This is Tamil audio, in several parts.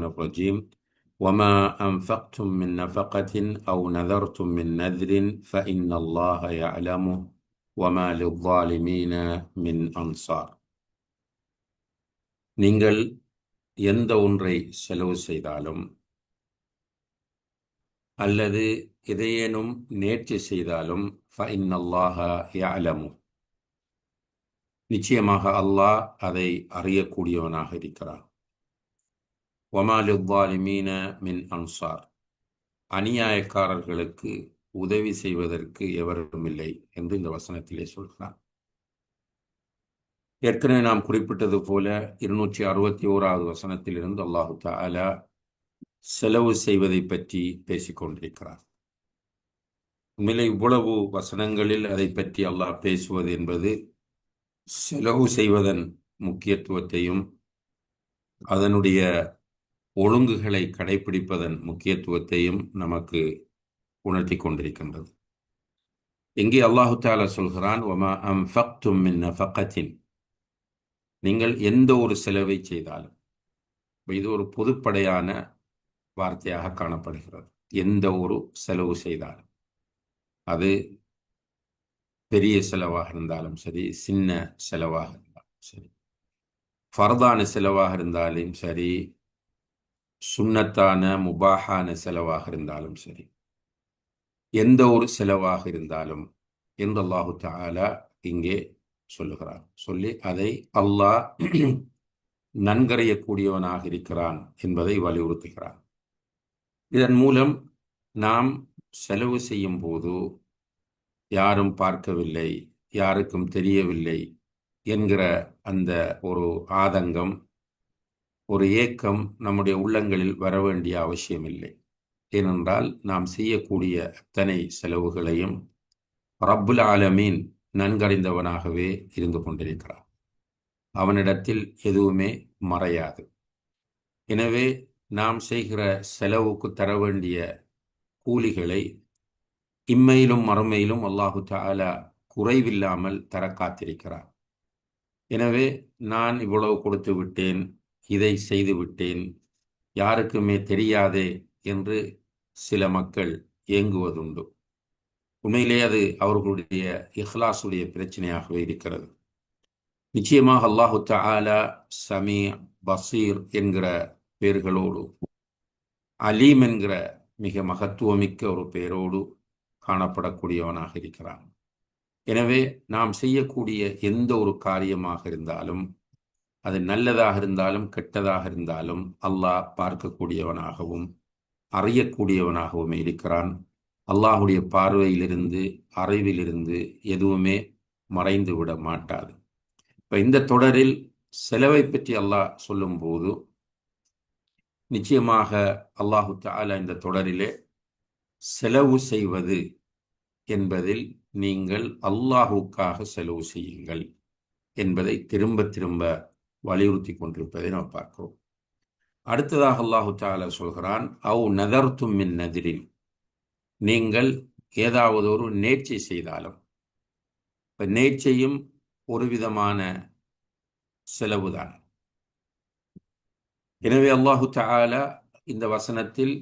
الرجيم وما أنفقتم من نفقة أو نذرتم من نذر فإن الله يعلمه وما للظالمين من أنصار. நீங்கள் எந்த ஒன்றை செலவு செய்தாலும் அல்லது எதையேனும் நேர்ச்சி செய்தாலும் فإن الله يعلمه, நிச்சயமாக அல்லாஹ் அதை அறியக்கூடியவனாக இருக்கிறார். وما للظالمين من أنصار, அநியாயக்காரர்களுக்கு உதவி செய்வதற்கு எவரும் இல்லை என்று இந்த வசனத்திலே சொல்கிறார். ஏற்கனவே நாம் குறிப்பிட்டது போல 261வது வசனத்திலிருந்து அல்லாஹு தஆலா செலவு செய்வதை பற்றி பேசிக்கொண்டிருக்கிறார். உண்மையிலே இவ்வளவு வசனங்களில் அதை பற்றி அல்லாஹ் பேசுவது என்பது செலவு செய்வதன் முக்கியத்துவத்தையும் அதனுடைய ஒழுங்குகளை கடைபிடிப்பதன் முக்கியத்துவத்தையும் நமக்கு உணர்த்தி கொண்டிருக்கின்றது. எங்கே அல்லாஹு தஆலா சொல்கிறான், வமா அன்ஃபக்தும் மின் நஃபகத்தின், நீங்கள் எந்த ஒரு செலவை செய்தாலும். இது ஒரு பொதுப்படையான வார்த்தையாக காணப்படுகிறது. எந்த ஒரு செலவு செய்தாலும், அது பெரிய செலவாக இருந்தாலும் சரி, சின்ன செலவாக இருந்தாலும் சரி, ஃபர்தான செலவாக இருந்தாலும் சரி, சுன்னத்தான முபாஹான செலவாக இருந்தாலும் சரி, எந்த ஒரு செலவாக இருந்தாலும் என்று அல்லாஹு தஆலா இங்கே சொல்லுகிறார். சொல்லி அதை அல்லாஹ் நன்கறியக்கூடியவனாக இருக்கிறான் என்பதை வலியுறுத்துகிறான். இதன் மூலம் நாம் செலவு செய்யும் போது யாரும் பார்க்கவில்லை, யாருக்கும் தெரியவில்லை என்கிற அந்த ஒரு ஆதங்கம், ஒரு ஏக்கம் நம்முடைய உள்ளங்களில் வர வேண்டிய அவசியமில்லை. ஏனென்றால் நாம் செய்யக்கூடிய அத்தனை செலவுகளையும் ரப்புல் ஆலமீன் நன்கறிந்தவனாகவே இருந்து கொண்டிருக்கிறான். அவனிடத்தில் எதுவுமே மறையாது. எனவே நாம் செய்கிற செலவுக்கு தர வேண்டிய கூலிகளை இம்மையிலும் மறுமையிலும் அல்லாஹு தஆலா குறைவில்லாமல் தர காத்திருக்கிறார். எனவே நான் இவ்வளவு கொடுத்து விட்டேன், இதை செய்து விட்டேன், யாருக்குமே தெரியாதே என்று சில மக்கள் ஏங்குவதுண்டு. உண்மையிலே அது அவர்களுடைய இஹ்லாசுடைய பிரச்சனையாகவே இருக்கிறது. நிச்சயமாக அல்லாஹு தஆலா சமீ, பசீர் என்கிற பெயர்களோடு, அலீம் என்கிற மிக மகத்துவமிக்க ஒரு பெயரோடு காணப்படக்கூடியவனாக இருக்கிறான். எனவே நாம் செய்யக்கூடிய எந்த ஒரு காரியமாக இருந்தாலும், அது நல்லதாக இருந்தாலும் கெட்டதாக இருந்தாலும், அல்லாஹ் பார்க்கக்கூடியவனாகவும் அறியக்கூடியவனாகவும் இருக்கிறான். அல்லாஹுடைய பார்வையிலிருந்து, அறிவிலிருந்து எதுவுமே மறைந்து விட மாட்டாது. இப்போ இந்த தொடரில் செலவை பற்றி அல்லாஹ் சொல்லும்போது, நிச்சயமாக அல்லாஹு தஆலா இந்த தொடரிலே செலவு செய்வது என்பதில் நீங்கள் அல்லாஹுக்காக செலவு செய்யுங்கள் என்பதை திரும்ப திரும்ப வலியுறுத்தி கொண்டிருப்பதை நாம் பார்க்கிறோம். அடுத்ததாக அல்லாஹு தஆலா சொல்கிறான், அவ் நதர்தும் மின் நதிரின், நீங்கள் ஏதாவது ஒரு நேர்ச்சை செய்தாலும். இப்போ நேர்ச்சையும் ஒரு விதமான செலவுதான். எனவே அல்லாஹு தஆலா இந்த வசனத்தில்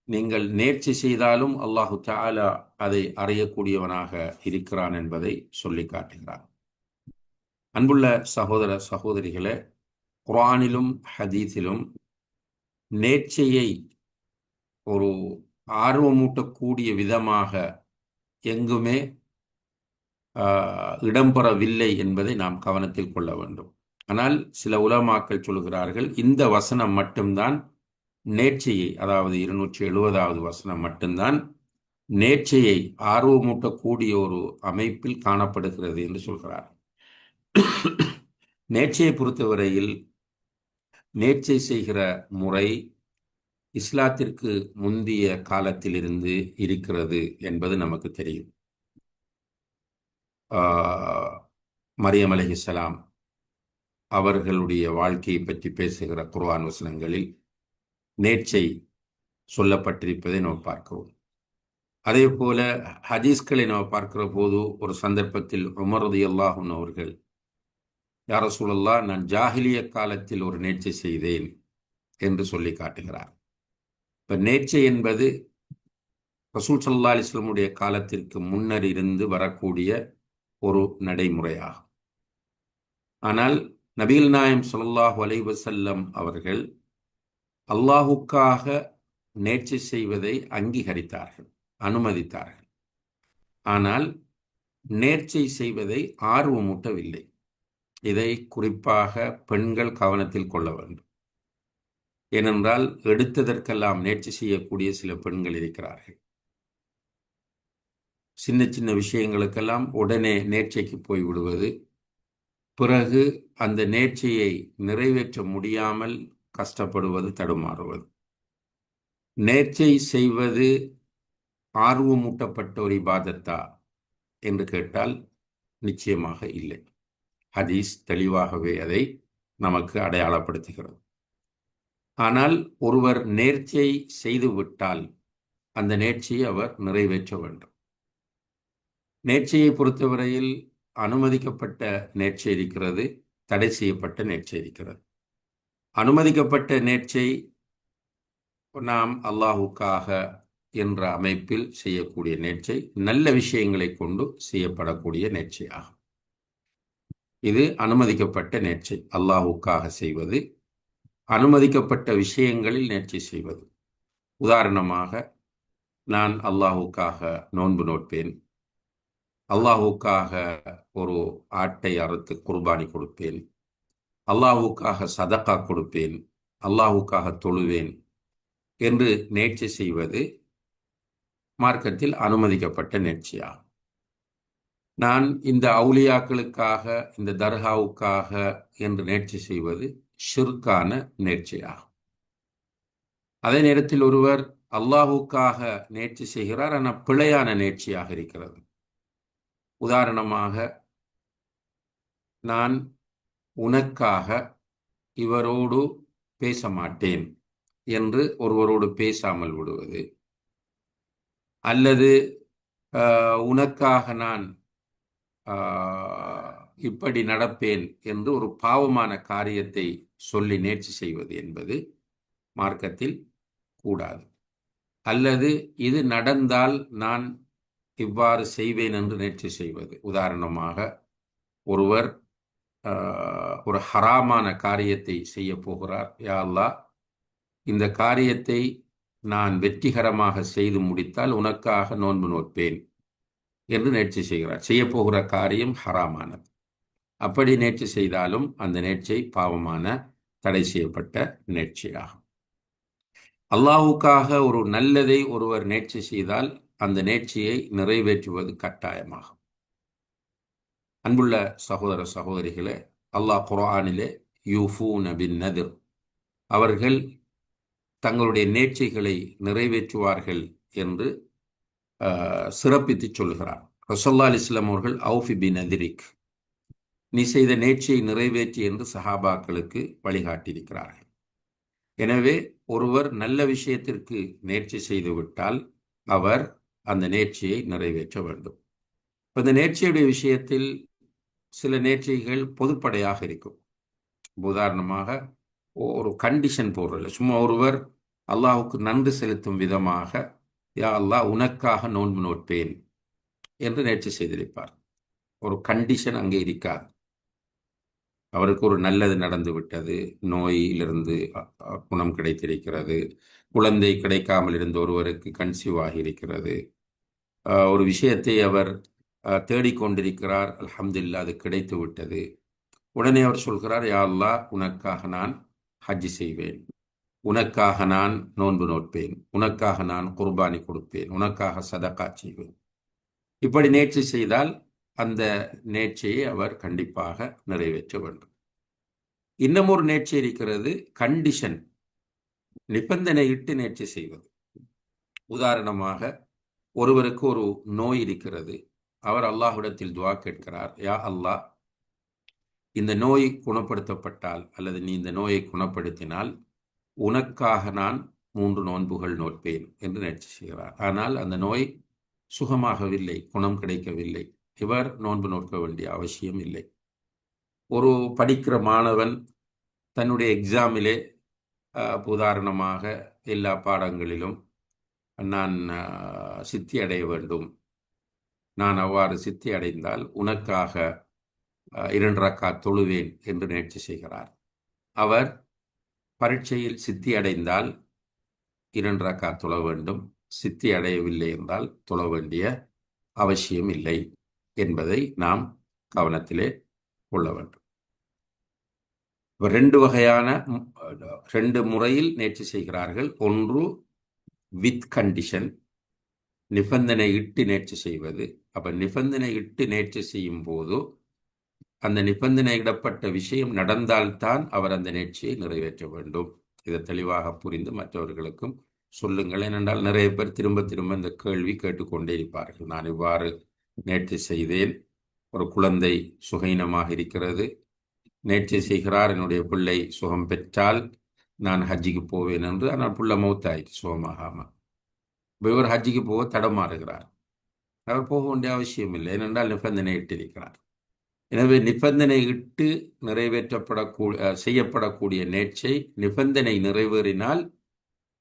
நீங்கள் நேர்ச்சி செய்தாலும் அல்லாஹு தஆலா அதை அறியக்கூடியவனாக இருக்கிறான் என்பதை சொல்லி காட்டுகிறான். அன்புள்ள சகோதர சகோதரிகளே, குர்ஆனிலும் ஹதீஸிலும் நேர்ச்சையை ஒரு ஆர்வமூட்டக்கூடிய விதமாக எங்குமே இடம்பெறவில்லை என்பதை நாம் கவனத்தில் கொள்ள வேண்டும். ஆனால் சில உலமாக்கள் சொல்கிறார்கள், இந்த வசனம் மட்டும்தான் நேர்ச்சையை, அதாவது 270வது வசனம் மட்டும்தான் நேர்ச்சையை ஆர்வமூட்டக்கூடிய ஒரு அமைப்பில் காணப்படுகிறது என்று சொல்கிறார். நேர்ச்சையை பொறுத்தவரையில் நேர்ச்சை செய்கிற முறை இஸ்லாத்திற்கு முந்திய காலத்திலிருந்து இருக்கிறது என்பது நமக்கு தெரியும். மரியம் அலைஹிஸ்ஸலாம் அவர்களுடைய வாழ்க்கையை பற்றி பேசுகிற குர்ஆன் வசனங்களில் நேர்ச்சை சொல்லப்பட்டிருப்பதை நாம் பார்க்கிறோம். அதே போல ஹதீஸ்களை நாம் பார்க்கிற போது ஒரு சந்தர்ப்பத்தில் உமர் ரலியல்லாஹு அன்ஹு அவர்கள், யா ரசூலல்லாஹ், நான் ஜாஹிலிய காலத்தில் ஒரு நேர்ச்சை செய்தேன், என்று சொல்லி காட்டுகிறார். இப்ப நேர்ச்சை என்பது ரசூல் ஸல்லல்லாஹு அலைஹி வஸல்லமுடைய காலத்திற்கு முன்னர் இருந்து வரக்கூடிய ஒரு நடைமுறையாகும். ஆனால் நபிகள் நாயகம் ஸல்லல்லாஹு அலைஹி வஸல்லம் அவர்கள் அல்லாஹுக்காக நேர்ச்சை செய்வதை அங்கீகரித்தார்கள், அனுமதித்தார்கள். ஆனால் நேர்ச்சை செய்வதை ஆர்வமூட்டவில்லை. இதை குறிப்பாக பெண்கள் கவனத்தில் கொள்ள வேண்டும். ஏனென்றால் எடுத்ததற்கெல்லாம் நேர்ச்சி செய்யக்கூடிய சில பெண்கள் இருக்கிறார்கள். சின்ன சின்ன விஷயங்களுக்கெல்லாம் உடனே நேர்ச்சைக்கு போய் விடுவது, பிறகு அந்த நேர்ச்சையை நிறைவேற்ற முடியாமல் கஷ்டப்படுவது, தடுமாறுவது. நேர்ச்சை செய்வது ஆர்வமூட்டப்பட்ட ஒரு இபாதத்தா என்று கேட்டால் நிச்சயமாக இல்லை. ஹதீஸ் தெளிவாகவே அதை நமக்கு அடையாளப்படுத்துகிறது. ஆனால் ஒருவர் நேர்ச்சை செய்துவிட்டால் அந்த நேர்ச்சியை அவர் நிறைவேற்ற வேண்டும். நேர்ச்சையை பொறுத்தவரையில் அனுமதிக்கப்பட்ட நேர்ச்சை இருக்கிறது, தடை செய்யப்பட்ட நேர்ச்சை இருக்கிறது. அனுமதிக்கப்பட்ட நேர்ச்சை நாம் அல்லாஹுக்காக என்ற அமைப்பில் செய்யக்கூடிய நேர்ச்சை, நல்ல விஷயங்களை கொண்டு செய்யப்படக்கூடிய நேர்ச்சையாகும். இது அனுமதிக்கப்பட்ட நேர்ச்சை, அல்லாஹுக்காக செய்வது, அனுமதிக்கப்பட்ட விஷயங்களில் நேர்ச்சை செய்வது. உதாரணமாக, நான் அல்லாஹுக்காக நோன்பு நோட்பேன், அல்லாஹுக்காக ஒரு ஆட்டை அறுத்து குர்பானி கொடுப்பேன், அல்லாஹுக்காக சதகா கொடுப்பேன், அல்லாஹுக்காக தொழுவேன் என்று நேர்ச்சை செய்வது மார்க்கத்தில் அனுமதிக்கப்பட்ட நேர்ச்சியாகும். நான் இந்த அவுலியாக்களுக்காக, இந்த தர்காவுக்காக என்று நேர்ச்சி செய்வது ஷிர்கான நேர்ச்சியாகும். அதே நேரத்தில் ஒருவர் அல்லாஹுக்காக நேர்ச்சி செய்கிறார், ஆனால் பிழையான நேர்ச்சியாக இருக்கிறது. உதாரணமாக, நான் உனக்காக இவரோடு பேச மாட்டேன் என்று ஒருவரோடு பேசாமல் விடுவது, அல்லது உனக்காக நான் இப்படி நடப்பேன் என்று ஒரு பாவமான காரியத்தை சொல்லி நேர்ச்சி செய்வது என்பது மார்க்கத்தில் கூடாது. அல்லது இது நடந்தால் நான் இவ்வாறு செய்வேன் என்று நேர்ச்சி செய்வது. உதாரணமாக, ஒருவர் ஒரு ஹராமான காரியத்தை செய்ய போகிறார். யா அல்லாஹ், இந்த காரியத்தை நான் வெற்றிகரமாக செய்து முடித்தால் உனக்காக நோன்பு நோட்பேன் என்று நேர்ச்சி செய்கிறார். செய்யப்போகிற காரியம் ஹராமானது. அப்படி நேர்ச்சி செய்தாலும் அந்த நேர்ச்சை பாவமான, தடை செய்யப்பட்ட நேர்ச்சியாகும். அல்லாஹுக்காக ஒரு நல்லதை ஒருவர் நேர்ச்சி செய்தால் அந்த நேர்ச்சியை நிறைவேற்றுவது கட்டாயமாகும். அன்புள்ள சகோதர சகோதரிகளே, அல்லாஹ் குர்ஆனிலே யூஃபூன பின் நதிர், அவர்கள் தங்களுடைய நேர்ச்சைகளை நிறைவேற்றுவார்கள் என்று சிறப்பித்து சொல்கிறார். ரசூலுல்லாஹி அலைஹி வஸல்லம் அவர்கள் அவுஃபி பின் நதிரிக், நீ செய்த நேர்ச்சியை நிறைவேற்றி என்று சஹாபாக்களுக்கு வழிகாட்டியிருக்கிறார்கள். எனவே ஒருவர் நல்ல விஷயத்திற்கு நேர்ச்சி செய்துவிட்டால் அவர் அந்த நேர்ச்சியை நிறைவேற்ற வேண்டும். இந்த நேர்ச்சியுடைய விஷயத்தில் சில நேர்ச்சிகள் பொதுப்படையாக இருக்கும். உதாரணமாக, ஒரு கண்டிஷன் போடுறதில்ல, சும்மா ஒருவர் அல்லாஹுக்கு நன்றி செலுத்தும் விதமாக யா அல்லாஹ் உனக்காக நோன்பு நோட்பேன் என்று நேர்ச்சி செய்திருப்பார். ஒரு கண்டிஷன் அங்கே இருக்காது. அவருக்கு ஒரு நல்லது நடந்து விட்டது, நோயிலிருந்து குணம் கிடைத்திருக்கிறது, குழந்தை கிடைக்காமல் இருந்த ஒருவருக்கு கன்சீவ் ஆகியிருக்கிறது, ஒரு விஷயத்தை அவர் தேடிக்கொண்டிருக்கிறார், அல்ஹம்துலில்லாஹ் அது கிடைத்து விட்டது. உடனே அவர் சொல்கிறார், யா அல்லாஹ் உனக்காக நான் ஹஜ் செய்வேன், உனக்காக நான் நோன்பு நோட்பேன், உனக்காக நான் குர்பானி கொடுப்பேன், உனக்காக சதகா செய்வேன். இப்படி நேர்ச்சி செய்தால் அந்த நேர்ச்சியை அவர் கண்டிப்பாக நிறைவேற்ற வேண்டும். இன்னும் ஒரு நேர்ச்சி இருக்கிறது, கண்டிஷன், நிபந்தனையிட்டு நேர்ச்சி செய்வது. உதாரணமாக, ஒருவருக்கு ஒரு நோய் இருக்கிறது, அவர் அல்லாஹ்விடத்தில் துஆ கேட்கிறார், யா அல்லாஹ் இந்த நோய் குணப்படுத்தப்பட்டால் அல்லது நீ இந்த நோயை குணப்படுத்தினால் உனக்காக நான் 3 நோன்புகள் நோட்பேன் என்று நேர்ச்சி செய்கிறார். ஆனால் அந்த நோய் சுகமாகவில்லை, குணம் கிடைக்கவில்லை. இவர் நோன்பு நோக்க வேண்டிய அவசியம் இல்லை. ஒரு படிக்கிற மாணவன் தன்னுடைய எக்ஸாமிலே உதாரணமாக எல்லா பாடங்களிலும் நான் சித்தி அடைய வேண்டும், நான் அவ்வாறு சித்தி அடைந்தால் உனக்காக 2 ரக்காத் தொழுவேன் என்று நேர்ச்சி செய்கிறார். அவர் பரீட்சையில் சித்தி அடைந்தால் 2 ரக்காத் தொழ வேண்டும், சித்தி அடையவில்லை என்றால் தொழ வேண்டிய அவசியம் இல்லை என்பதை நாம் கவனத்திலே கொள்ள வேண்டும். 2 வகையான 2 முறையில் நேர்ச்சி செய்கிறார்கள். ஒன்று வித் கண்டிஷன், நிபந்தனை இட்டு நேர்ச்சி செய்வது. அப்ப நிபந்தனை இட்டு நேர்ச்சி செய்யும் போது அந்த நிபந்தனையிடப்பட்ட விஷயம் நடந்தால்தான் அவர் அந்த நேர்ச்சியை நிறைவேற்ற வேண்டும். இதை தெளிவாக புரிந்து மற்றவர்களுக்கும் சொல்லுங்கள். ஏனென்றால் நிறைய பேர் திரும்ப திரும்ப இந்த கேள்வி கேட்டுக்கொண்டே இருப்பார்கள். நான் இவ்வாறு நேர்ச்சி செய்தேன், ஒரு குழந்தை சுகைனமாக இருக்கிறது, நேர்ச்சி செய்கிறார், என்னுடைய பிள்ளை சுகம் பெற்றால் நான் ஹஜ்ஜிக்கு போவேன் என்று. ஆனால் புள்ள மௌத்தாயிற்று சுகமாகாமல். இவர் ஹஜ்ஜிக்கு போக தடமாறுகிறார். அவர் போக வேண்டிய அவசியம் இல்லை, ஏனென்றால் நிபந்தனை இட்டிருக்கிறார். எனவே நிபந்தனை இட்டு செய்யப்படக்கூடிய நேர்ச்சை நிபந்தனை நிறைவேறினால்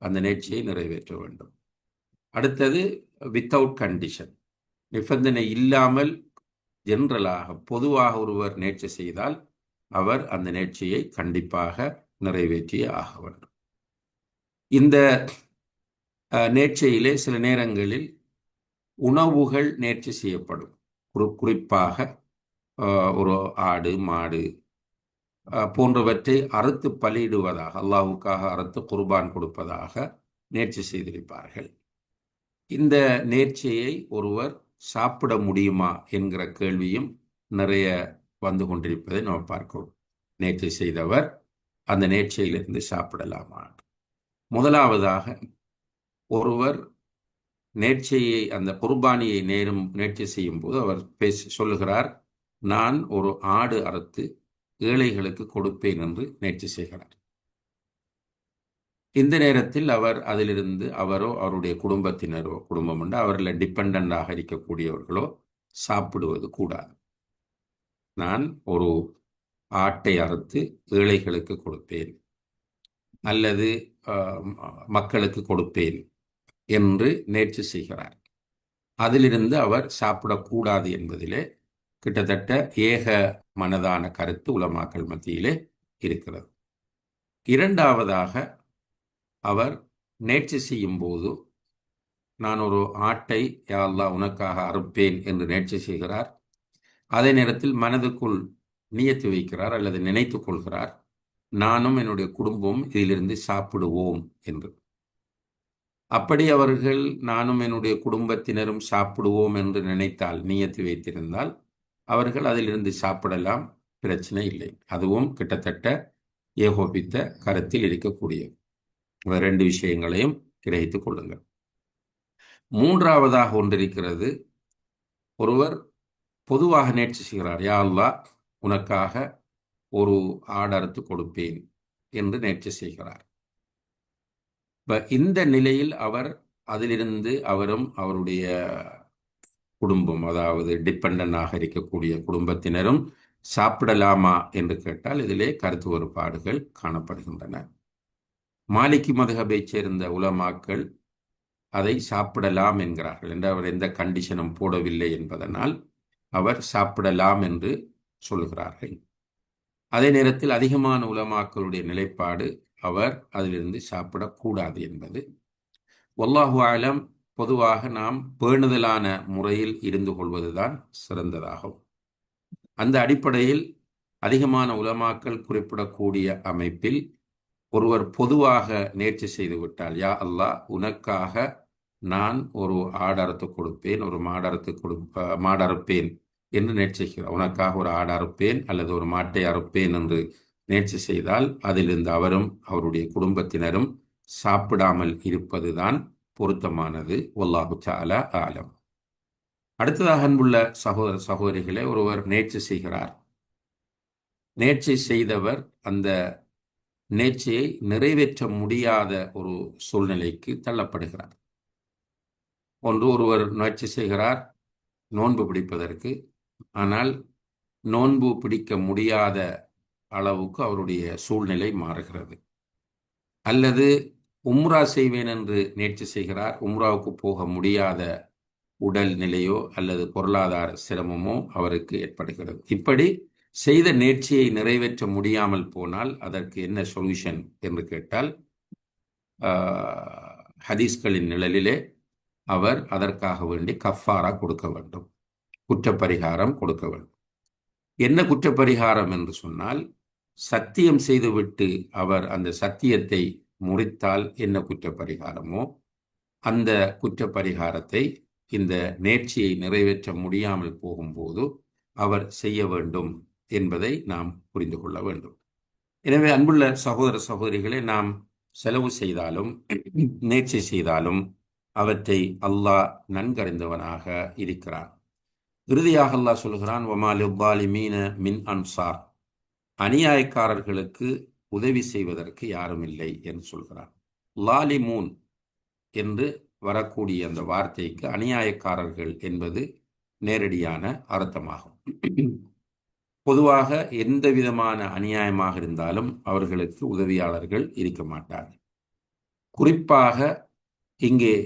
அந்த நேர்ச்சியை நிறைவேற்ற வேண்டும். அடுத்தது வித்தவுட் கண்டிஷன், நிபந்தனை இல்லாமல் ஜெனரலாக பொதுவாக ஒருவர் நேர்ச்சி செய்தால் அவர் அந்த நேர்ச்சியை கண்டிப்பாக நிறைவேற்றியே ஆக வேண்டும். இந்த நேர்ச்சையிலே சில நேரங்களில் உணவுகள் நேர்ச்சி செய்யப்படும். குறிப்பாக ஒரு ஆடு, மாடு போன்றவற்றை அறுத்து பலியிடுவதாக, அல்லாஹுக்காக அறுத்து குர்பான் கொடுப்பதாக நேர்ச்சி செய்திருப்பார்கள். இந்த நேர்ச்சியை ஒருவர் சாப்பிட முடியுமா என்கிற கேள்வியும் நிறைய வந்து கொண்டிருப்பதை நாம் பார்க்கிறோம். நேர்ச்சி செய்தவர் அந்த நேர்ச்சியிலிருந்து சாப்பிடலாமா? முதலாவதாக, ஒருவர் நேர்ச்சியை, அந்த குர்பானியை நேர்ச்சி செய்யும் போது அவர் சொல்லுகிறார், நான் ஒரு ஆடு அறுத்து ஏழைகளுக்கு கொடுப்பேன் என்று நேர்ச்சி செய்கிறார். இந்த நேரத்தில் அவர் அதிலிருந்து அவரோ அவருடைய குடும்பத்தினரோ, குடும்பம் உண்டு அவரில் டிபெண்டாக இருக்கக்கூடியவர்களோ சாப்பிடுவது கூடாது. நான் ஒரு ஆட்டை அறுத்து ஏழைகளுக்கு கொடுப்பேன் அல்லது மக்களுக்கு கொடுப்பேன் என்று நேர்ச்சி செய்கிறார். அதிலிருந்து அவர் சாப்பிடக்கூடாது என்பதிலே கிட்டத்தட்ட ஏக மனதான கருத்து உலமாக்கள் மத்தியிலே இருக்கிறது. இரண்டாவதாக, அவர் நேர்ச்சி செய்யும் போது நான் ஒரு ஆட்டை யா அல்லாஹ் உனக்காக அறுப்பேன் என்று நேர்ச்சி செய்கிறார். அதே நேரத்தில் மனதுக்குள் நியத்து வைக்கிறார் அல்லது நினைத்து கொள்கிறார், நானும் என்னுடைய குடும்பமும் இதிலிருந்து சாப்பிடுவோம் என்று. அப்படி அவர்கள் நானும் என்னுடைய குடும்பத்தினரும் சாப்பிடுவோம் என்று நினைத்தால், நியத்து வைத்திருந்தால், அவர்கள் அதிலிருந்து சாப்பிடலாம், பிரச்சனை இல்லை. அதுவும் கிட்டத்தட்ட ஏகோபித்த கருத்தில் இருக்கக்கூடியது. 2 விஷயங்களையும் கிரகித்துக் கொள்ளுங்கள். மூன்றாவதாக ஒன்றிருக்கிறது, ஒருவர் பொதுவாக நேர்ச்சி செய்கிறார், யா அல்லாஹ் உனக்காக ஒரு ஆடறுத்து கொடுப்பேன் என்று நேர்ச்சி செய்கிறார். இந்த நிலையில் அவர் அதிலிருந்து அவரும் அவருடைய குடும்பம், அதாவது டிபெண்டாக இருக்கக்கூடிய குடும்பத்தினரும் சாப்பிடலாமா என்று கேட்டால் இதிலே கருத்து வேறுபாடுகள் காணப்படுகின்றன. மாலிகி மதுஹபை சேர்ந்த உலமாக்கள் அதை சாப்பிடலாம் என்கிறார்கள். என்று அவர் எந்த கண்டிஷனும் போடவில்லை என்பதனால் அவர் சாப்பிடலாம் என்று சொல்லுகிறார்கள். அதே நேரத்தில் அதிகமான உலமாக்களுடைய நிலைப்பாடு அவர் அதிலிருந்து சாப்பிடக்கூடாது என்பது. வல்லாஹு ஆலம், பொதுவாக நாம் பேணுதலான முறையில் இருந்து கொள்வதுதான் சிறந்ததாகும். அந்த அடிப்படையில் அதிகமான உலமாக்கள் குறிப்பிடக்கூடிய அமைப்பில் ஒருவர் பொதுவாக நேர்ச்சி செய்துவிட்டால், யா அல்லாஹ் உனக்காக நான் ஒரு ஆடறுத்து கொடுப்பேன், ஒரு மாடறுப்பேன் என்று நேர்ச்சி செய்கிறார், உனக்காக ஒரு ஆடு அறுப்பேன் அல்லது ஒரு மாட்டை அறுப்பேன் என்று நேர்ச்சி செய்தால் அதிலிருந்து அவரும் அவருடைய குடும்பத்தினரும் சாப்பிடாமல் இருப்பதுதான் பொருத்தமானது. வல்லாஹு தஆலா ஆலம். அடுத்ததாக அன்புள்ள சகோதர சகோதரிகளே, ஒருவர் நேர்ச்சி செய்கிறார். நேர்ச்சி செய்தவர் அந்த நேர்ச்சியை நிறைவேற்ற முடியாத ஒரு சூழ்நிலைக்கு தள்ளப்படுகிறார். ஒருவர் நேர்ச்சி செய்கிறார் நோன்பு பிடிப்பதற்கு, ஆனால் நோன்பு பிடிக்க முடியாத அளவுக்கு அவருடைய சூழ்நிலை மாறுகிறது. அல்லது உம்ரா செய்வேன் என்று நேர்ச்சி செய்கிறார், உம்ராவுக்கு போக முடியாத உடல் நிலையோ அல்லது பொருளாதார சிரமமோ அவருக்கு ஏற்படுகிறது. இப்படி செய்த நேர்ச்சியை நிறைவேற்ற முடியாமல் போனால் அதற்கு என்ன சொல்யூஷன் என்று கேட்டால், ஹதீஸ்களின் நிழலிலே அவர் அதற்காக வேண்டி கஃபாரா கொடுக்க வேண்டும், குற்றப்பரிகாரம் கொடுக்க வேண்டும். என்ன குற்றப்பரிகாரம் என்று சொன்னால், சத்தியம் செய்துவிட்டு அவர் அந்த சத்தியத்தை முறித்தால் என்ன குற்றப்பரிகாரமோ அந்த குற்றப்பரிகாரத்தை இந்த நேர்ச்சியை நிறைவேற்ற முடியாமல் போகும்போது அவர் செய்ய வேண்டும் என்பதை நாம் புரிந்து கொள்ள வேண்டும். எனவே அன்புள்ள சகோதர சகோதரிகளை, நாம் செலவு செய்தாலும் நேர்ச்சி செய்தாலும் அவற்றை அல்லாஹ் நன்கறிந்தவனாக இருக்கிறான். இறுதியாக அல்லாஹ் சொல்கிறான், வமா லிஸ்ஸாலிமீன மின் அன்சார், அநியாயக்காரர்களுக்கு உதவி செய்வதற்கு யாரும் இல்லை என்று சொல்கிறான். லாலிமூன் என்று வரக்கூடிய அந்த வார்த்தைக்கு அநியாயக்காரர்கள் என்பது நேரடியான அர்த்தமாகும். பொதுவாக எந்த விதமான அநியாயமாக இருந்தாலும் அவர்களுக்கு உதவியாளர்கள் இருக்க மாட்டார்கள். குறிப்பாக இங்கே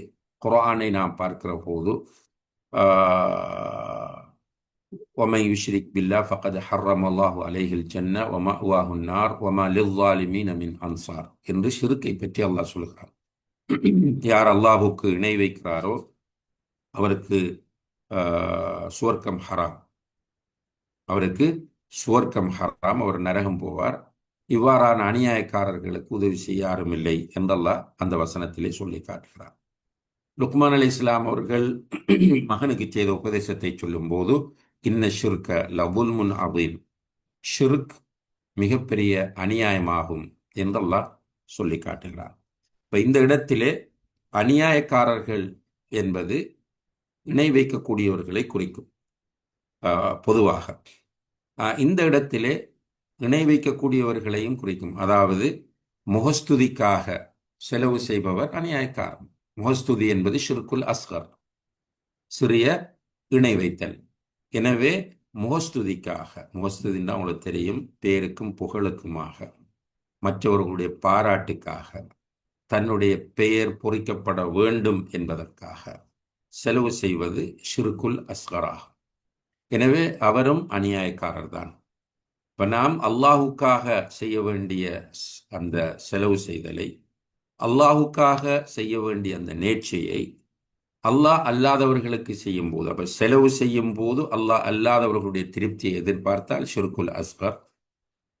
குர்ஆனை நாம் பார்க்கிற போது وَمَنْ يُشْرِكْ بِاللَّهِ فَقَدْ حَرَّمَ اللَّهُ عَلَيْهِ الْجَنَّةَ وَمَأْوَاهُ النَّارُ وَمَا لِلظَّالِمِينَ مِنْ أَنصَارٍ என்று ஷிர்க்கை பற்றி அல்லாஹ் சொல்கிறார். யார் அல்லாஹுக்கு இணை வைக்கிறாரோ அவருக்கு சுவர்க்கம் ஹராம், அவருக்கு சுவர்க்கம் ஹராம், அவர் நரகம் போவார். இவ்வாறான அநியாயக்காரர்களுக்கு உதவி செய்ய யாரும் இல்லை என்றெல்லாம் அந்த வசனத்திலே சொல்லி காட்டுகிறார். லுக்மான் அலைஹிஸ்ஸலாம் அவர்கள் மகனுக்கு செய்த உபதேசத்தை சொல்லும் போது, இன்ன ஷிர்க லபுல்முன் அதீம், ஷிர்க் மிகப்பெரிய அநியாயமாகும் என்றெல்லாம் சொல்லி காட்டுகிறார். இப்போ இந்த இடத்திலே அநியாயக்காரர்கள் என்பது இணை வைக்கக்கூடியவர்களை குறிக்கும். பொதுவாக இந்த இடத்திலே இணை வைக்கக்கூடியவர்களையும் குறிக்கும். அதாவது முகஸ்துதிக்காக செலவு செய்பவர் அநியாயக்காரன். முகஸ்துதி என்பது ஷிர்குல் அஸ்கர், சிறிய இணை வைத்தல். எனவே முகஸ்துதிக்காக, முகஸ்துதின்னா உங்களுக்கு தெரியும், பேருக்கும் புகழுக்குமாக, மற்றவர்களுடைய பாராட்டுக்காக, தன்னுடைய பெயர் பொறிக்கப்பட வேண்டும் என்பதற்காக செலவு செய்வது ஷிர்குல் அஸ்கராகும். எனவே அவரும் அநியாயக்காரர் தான். இப்போ நாம் அல்லாஹுக்காக செய்ய வேண்டிய அந்த செலவு செய்தலை, அல்லாஹுக்காக செய்ய வேண்டிய அந்த நேர்ச்சியை அல்லாஹ் அல்லாதவர்களுக்கு செய்யும் போது, அப்போ செலவு செய்யும் போது அல்லாஹ் அல்லாதவர்களுடைய திருப்தியை எதிர்பார்த்தால் ஷிர்குல் அஸ்கர்,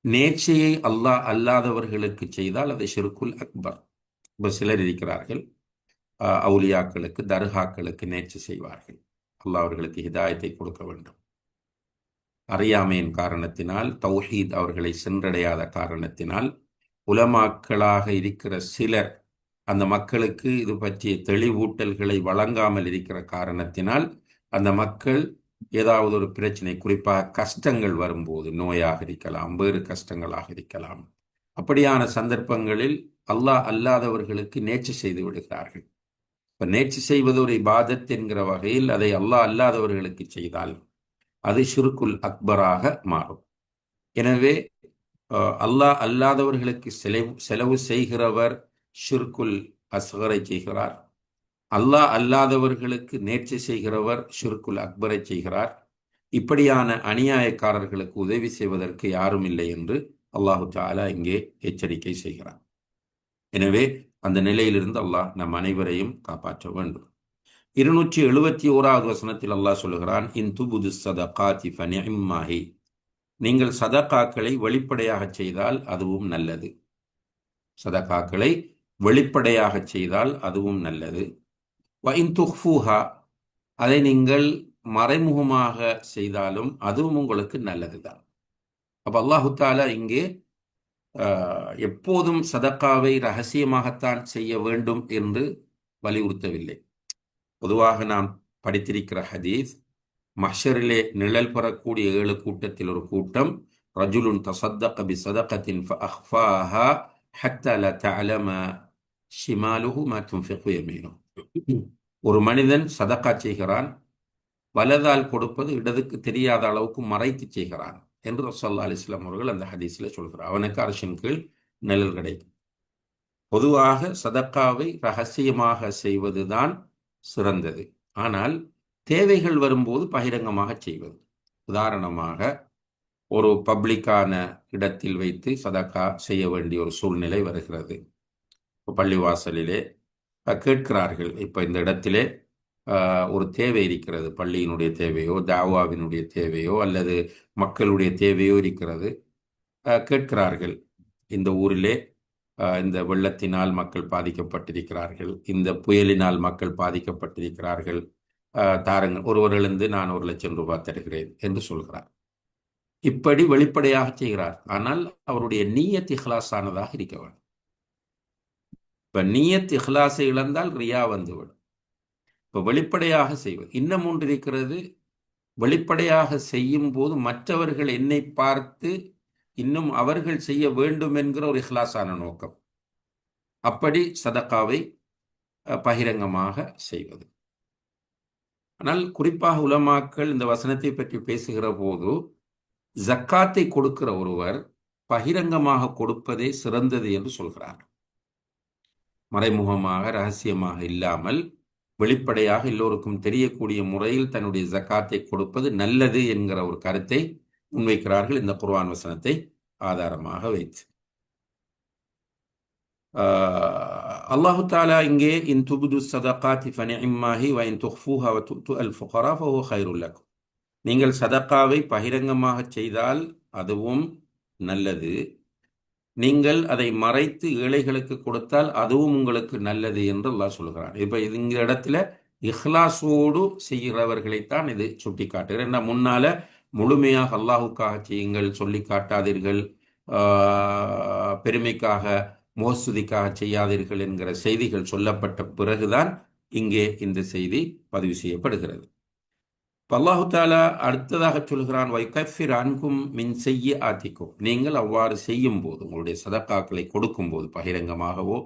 நேர்ச்சியை அல்லாஹ் அல்லாதவர்களுக்கு செய்தால் அது ஷிர்குல் அக்பர். இப்போ சிலர் இருக்கிறார்கள், அவுலியாக்களுக்கு தர்காக்களுக்கு நேர்ச்சி செய்வார்கள். அல்லாஹ் அவர்களுக்கு ஹிதாயத்தை கொடுக்க வேண்டும். அறியாமையின் காரணத்தினால், தௌஹீத் அவர்களை சென்றடையாத காரணத்தினால், உலமாக்களாக இருக்கிற சிலர் அந்த மக்களுக்கு இது பற்றிய தெளிவூட்டல்களை வழங்காமல் இருக்கிற காரணத்தினால் அந்த மக்கள் ஏதாவது ஒரு பிரச்சனை, குறிப்பாக கஷ்டங்கள் வரும்போது, நோயாக இருக்கலாம், வேறு கஷ்டங்களாக இருக்கலாம், அப்படியான சந்தர்ப்பங்களில் அல்லாஹ் அல்லாதவர்களுக்கு நேர்ச்சி செய்து விடுகிறார்கள். இப்போ நேர்ச்சி செய்வது ஒரு இபாதத் என்கிற வகையில் அதை அல்லாஹ் அல்லாதவர்களுக்கு செய்தால் அது ஷிர்குல் அக்பராக மாறும். எனவே அல்லாஹ் அல்லாதவர்களுக்கு செலவு செய்கிறவர் ஷிர்குல் அஸ்கரை செய்கிறார், அல்லாஹ் அல்லாதவர்களுக்கு நேர்ச்சி செய்கிறவர் ஷிர்குல் அக்பரை செய்கிறார். இப்படியான அநியாயக்காரர்களுக்கு உதவி செய்வதற்கு யாரும் இல்லை என்று அல்லாஹு தஆலா இங்கே எச்சரிக்கை செய்கிறார். எனவே அந்த நிலையிலிருந்து அல்லாஹ் நம் அனைவரையும் காப்பாற்ற வேண்டும். 271வது வசனத்தில் அல்லாஹ் சொல்லுகிறான், இன் துபுது ஸதகாத்தி ஃபநிஅம்மாஹி, நீங்கள் சதகாக்களை வெளிப்படையாக செய்தால் அதுவும் நல்லது. சதகாக்களை வெளிப்படையாக செய்தால் அதுவும் நல்லது. வ இன் துஃபூஹா, அதை நீங்கள் மறைமுகமாக செய்தாலும் அதுவும் உங்களுக்கு நல்லதுதான். அப்போ அல்லாஹு தஆலா இங்கே எப்போதும் சதக்காவை ரகசியமாகத்தான் செய்ய வேண்டும் என்று வலியுறுத்தவில்லை. பொதுவாக நாம் படித்திருக்கிற ஹதீஸ், மஹ்ஷரிலே நிழல் பெறக்கூடிய 7 கூட்டத்தில் ஒரு கூட்டம், ரஜுலுன் தஸத்தக பிஸதகத்தின் ஃபஅக்ஃபாஹா ஹத்தா லா தஅலம ஷிமாலுஹு மா துன்ஃபிகு யமீனுஹு. ஒரு மனிதன் சதக்கா செய்கிறான், வலதால் கொடுப்பது இடதுக்கு தெரியாத அளவுக்கு மறைத்து செய்கிறான் என்று ரசூலுல்லாஹி அலைஹி வஸல்லம் அவர்கள் அந்த ஹதீஸில் சொல்கிறார். அவனுக்கு அரசின் கீழ் நிழல் கிடைக்கும். பொதுவாக சதக்காவை ரகசியமாக செய்வதுதான் சிறந்தது. ஆனால் தேவைகள் வரும்போது பகிரங்கமாக செய்வது. உதாரணமாக, ஒரு பப்ளிக்கான இடத்தில் வைத்து சதக்கா செய்ய வேண்டிய ஒரு சூழ்நிலை வருகிறது. பள்ளிவாசலிலே கேட்கிறார்கள், இப்போ இந்த இடத்திலே ஒரு தேவை இருக்கிறது, பள்ளியினுடைய தேவையோ தாவாவினுடைய தேவையோ அல்லது மக்களுடைய தேவையோ இருக்கிறது. கேட்கிறார்கள், இந்த ஊரிலே இந்த வெள்ளத்தினால் மக்கள் பாதிக்கப்பட்டிருக்கிறார்கள், இந்த புயலினால் மக்கள் பாதிக்கப்பட்டிருக்கிறார்கள், தாருங்கள், ஒருவர் எழுந்து நான் 1,00,000 ரூபாய் தருகிறேன் என்று சொல்கிறார். இப்படி வெளிப்படையாக செய்கிறார். ஆனால் அவருடைய நீயத் இஹ்லாஸானதாக இருக்க வேண்டும். இப்ப நீயத் இஹ்லாஸை இழந்தால் ரியா வந்துவிடும். இப்ப வெளிப்படையாக செய்வது. இன்னும் ஒன்று இருக்கிறது, வெளிப்படையாக செய்யும் போது மற்றவர்கள் என்னை பார்த்து இன்னும் அவர்கள் செய்ய வேண்டும் என்கிற ஒரு இஹ்லாஸான நோக்கம். அப்படி சதக்காவை பகிரங்கமாக செய்வது. ஆனால் குறிப்பாக உலமாக்கள் இந்த வசனத்தை பற்றி பேசுகிற போது ஜக்காத்தை கொடுக்கிற ஒருவர் பகிரங்கமாக கொடுப்பதே சிறந்தது என்று சொல்கிறார். மறைமுகமாக ரகசியமாக இல்லாமல் வெளிப்படையாக எல்லோருக்கும் தெரியக்கூடிய முறையில் தன்னுடைய ஜக்காத்தை கொடுப்பது நல்லது என்கிற ஒரு கருத்தை முன்வைக்கிறார்கள் இந்த குர்ஆன் வசனத்தை ஆதாரமாக வைத்து. அல்லாஹு தாலா இங்கே இன் துபுது சதகாத்தி ஃபனிஇம்மாஹி வ இன் துஃபூஹா வ துஅது அல் ஃபுகரா ஃபஹுவ கைருல் லக்கும். நீங்கள் சதக்காவை பகிரங்கமாக செய்தால் அதுவும் நல்லது, நீங்கள் அதை மறைத்து ஏழைகளுக்கு கொடுத்தால் அதுவும் உங்களுக்கு நல்லது என்று அல்லாஹ் சொல்கிறான். இப்போ இந்த இடத்துல இஹ்லாஸோடு செய்கிறவர்களைத்தான் இது சுட்டி காட்டுகிறேன். ஏன்னா முன்னால முழுமையாக அல்லாஹுக்காக செய்யுங்கள் சொல்லி காட்டாதீர்கள், பெருமைக்காக மோசுதிக்காக செய்யாதீர்கள் என்கிற செய்திகள் சொல்லப்பட்ட பிறகுதான் இங்கே இந்த செய்தி பதிவு செய்யப்படுகிறது. அல்லாஹு தாலா அடுத்ததாக சொல்கிறான், வைகஃபிர் அன்கும் மின் செய்ய ஆத்திக்கும். நீங்கள் அவ்வாறு செய்யும் போது, உங்களுடைய சதக்காக்களை கொடுக்கும் போது, பகிரங்கமாகவோ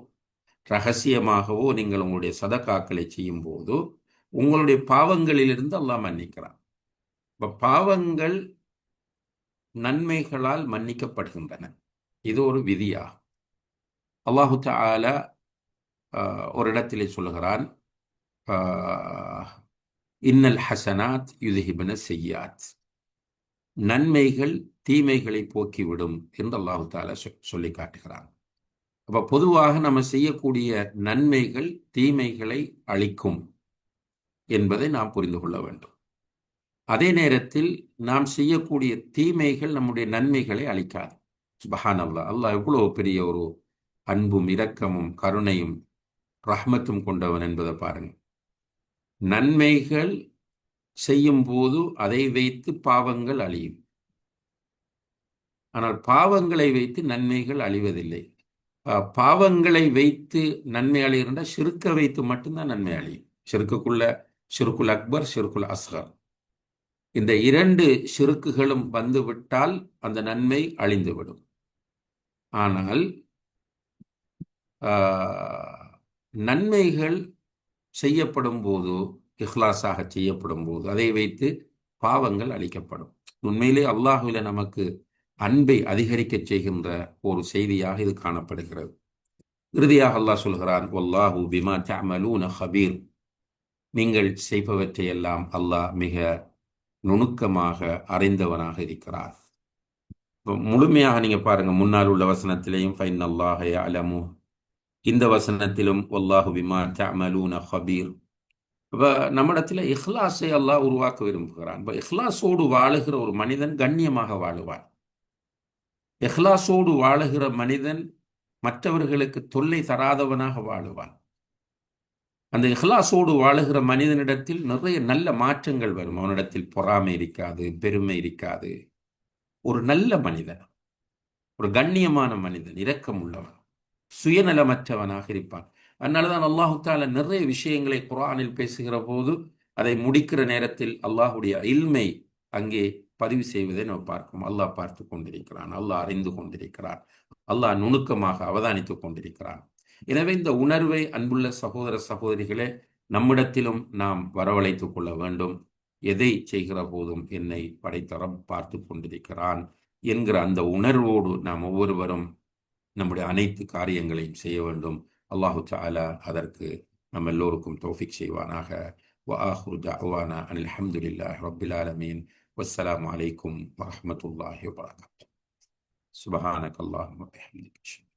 ரகசியமாகவோ நீங்கள் உங்களுடைய சதக்காக்களை செய்யும் போது உங்களுடைய பாவங்களிலிருந்து அல்லாஹ் மன்னிக்கிறான். இப்ப பாவங்கள் நன்மைகளால் மன்னிக்கப்படுகின்றன. இது ஒரு விதியா. அல்லாஹு தஆலா ஒரு இடத்திலே சொல்லுகிறான், இன்னல் ஹசனாத் யுذஹிபன செய்யாத். நன்மைகள் தீமைகளை போக்கிவிடும் என்று அல்லாஹு தஆலா சொல்லி காட்டுகிறான். அப்ப பொதுவாக நம்ம செய்யக்கூடிய நன்மைகள் தீமைகளை அழிக்கும் என்பதை நாம் புரிந்து கொள்ள வேண்டும். அதே நேரத்தில் நாம் செய்யக்கூடிய தீமைகள் நம்முடைய நன்மைகளை அழிக்காது. சுப்ஹானல்லாஹ், அல்லாஹ் எவ்வளவு பெரிய ஒரு அன்பும் இரக்கமும் கருணையும் ரஹ்மத்தும் கொண்டவன் என்பதை பாருங்க. நன்மைகள் செய்யும் போது அதை வைத்து பாவங்கள் அழியும். ஆனால் பாவங்களை வைத்து நன்மைகள் அழிவதில்லை. பாவங்களை வைத்து நன்மை அழிகிறா, ஷிர்க்கை வைத்து மட்டும்தான் நன்மை அழியும். ஷிர்குல் அக்பர், ஷிர்குல் அஸ்கர், இந்த 2 ஷிர்க்குகளும் வந்துவிட்டால் அந்த நன்மை அழிந்துவிடும். ஆனால் நன்மைகள் செய்யப்படும் போது, இஹ்லாஸாக செய்யப்படும் போது அதை வைத்து பாவங்கள் அழிக்கப்படும். உண்மையிலே அல்லாஹ்வில நமக்கு அன்பை அதிகரிக்க செய்கின்ற ஒரு செய்தியாக இது காணப்படுகிறது. இறுதியாக அல்லாஹ் சொல்கிறான், வல்லாஹு பிமா தஅமலூன ஹபீர். நீங்கள் செய்பவற்றையெல்லாம் அல்லாஹ் மிக நுணுக்கமாக அறிந்தவனாக இருக்கிறார். முழுமையாக நீங்க பாருங்க, முன்னால் உள்ள வசனத்திலேயும் ஃபைனல்லாஹ யஅலமு, இந்த வசனத்திலும் வல்லாஹு பிமா தஅமலூன ஹபீர். இப்போ நம்மிடத்தில் இஹ்லாஸை அல்லாஹ் உருவாக்க விரும்புகிறான். இப்போ இஹ்லாஸோடு வாழுகிற ஒரு மனிதன் கண்ணியமாக வாழுவான். இஹ்லாஸோடு வாழுகிற மனிதன் மற்றவர்களுக்கு தொல்லை தராதவனாக வாழுவான். அந்த இஹ்லாஸோடு வாழுகிற மனிதனிடத்தில் நிறைய நல்ல மாற்றங்கள் வரும். அவனிடத்தில் பொறாமை இருக்காது, பெருமை இருக்காது. ஒரு நல்ல மனிதன், ஒரு கண்ணியமான மனிதன், இரக்கம் உள்ளவன், சுயநலமற்றவனாக இருப்பான். அதனாலதான் அல்லாஹு தஆலா நிறைய விஷயங்களை குர்ஆனில் பேசுகிற போது அதை முடிக்கிற நேரத்தில் அல்லாஹுடைய இல்மை அங்கே பதிவு செய்வதை நாம் பார்க்கும். அல்லாஹ் பார்த்து கொண்டிருக்கிறான், அல்லாஹ் அறிந்து கொண்டிருக்கிறான், அல்லாஹ் நுணுக்கமாக அவதானித்துக் கொண்டிருக்கிறான். எனவே இந்த உணர்வை அன்புள்ள சகோதர சகோதரிகளே நம்மிடத்திலும் நாம் வரவழைத்துக் கொள்ள வேண்டும். எதை செய்கிற போதும் என்னை படைத்தரம் பார்த்து கொண்டிருக்கிறான் என்கிற அந்த உணர்வோடு நாம் ஒவ்வொருவரும் நம்முடைய அனைத்து காரியங்களையும் செய்ய வேண்டும். அல்லாஹு தஆலா அதற்கு நம் எல்லோருக்கும் தௌஃபீக் செய்வானாக. وآخر دعوانا أن الحمد لله رب العالمين والسلام عليكم ورحمة الله وبركاته. سبحانك اللهم وبحمدك.